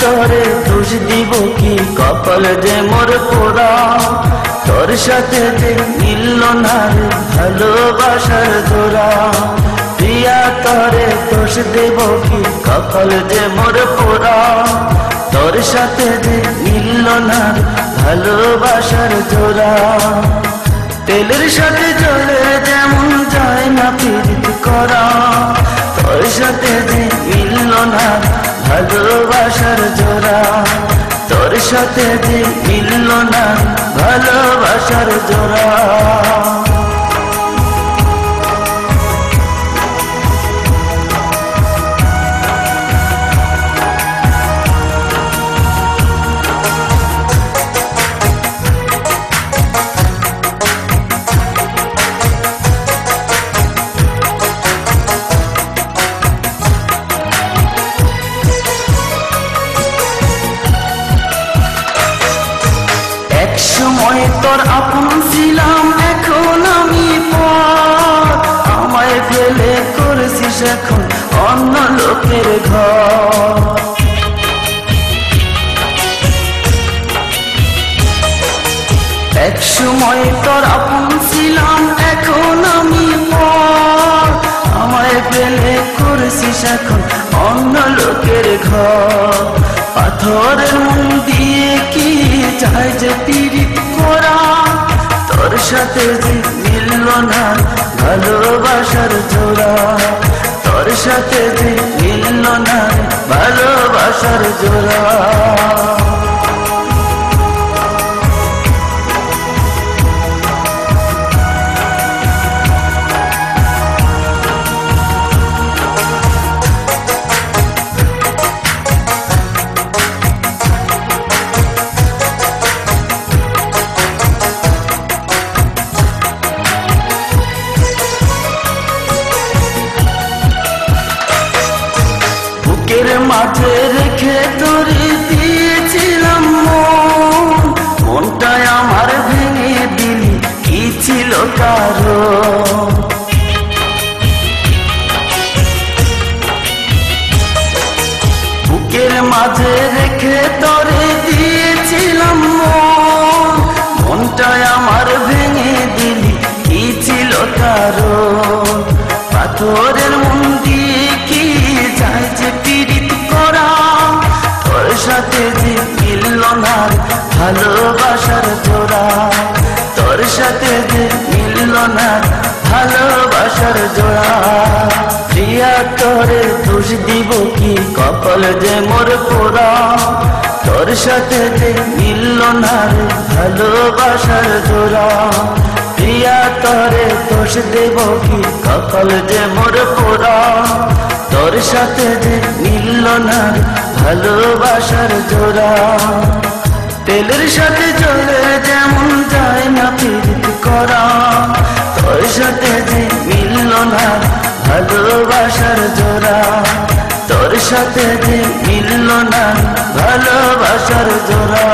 তোরে দোষ দিব কি, কপাল যে মোর পোড়া। তোর সাথে যে মিলল না রে ভালোবাসার জোড়া। প্রিয়া তোরে দোষ দেব কি, কপাল যে মোর পোড়া। তোর সাথে যে মিলল না রে ভালোবাসার জোড়া। তেলের সাথে জলের যেমন যায় না প্রীতি করা। তোর সাথে যে মিলল না ভালোবাসার জোড়া। তোর সাথে যে মিলল না ভালোবাসার জোড়া। একসময় তোর আপন ছিলাম, এখন আমি পর। আমায় ফেলে করেছিস এখন অন্য লোকের ঘর। একসময় তোর আপন ছিলাম, এখন আমি পর। আমায় ফেলে করেছিস এখন অন্য লোকের ঘর। পাথরের মন দিয়ে কি চাই যে পীড়িত করা। তোর সাথে যে মিলল না ভালোবাসার জোড়া। তোর সাথে যে মিলল না ভালোবাসার জোড়া। বুকের মাঝে রেখে তোরে দিয়েছিলাম মন। মনটাই আমার ভেঙে দিলি, কি ছিল কারণ? বুকের মাঝে রেখে তোরে দিয়েছিলাম মন। মনটাই আমার ভেঙে দিলি, কি ছিল কারণ? পাথরের মন দিয়ে কি যায় যে পীড়িত করা। তোর সাথে যে মিলল না ভালোবাসার জোড়া। তোর সাথে যে মিলল না ভালোবাসার জোড়া। প্রিয়া তোরে দোষ দিব কি, কপাল যে মোর পোড়া। তোর সাথে যে মিলল না ভালোবাসার জোড়া। প্রিয়া তোরে দোষ দেব কি, কপাল যে মোর পোড়া। তোর সাথে যে মিলল না ভালোবাসার জোড়া। তেলের সাথে জলের যেমন যায় না প্রীতি করা। তোর সাথে যে মিলল না ভালোবাসার জোড়া। তোর সাথে যে মিলল না ভালোবাসার জোড়া।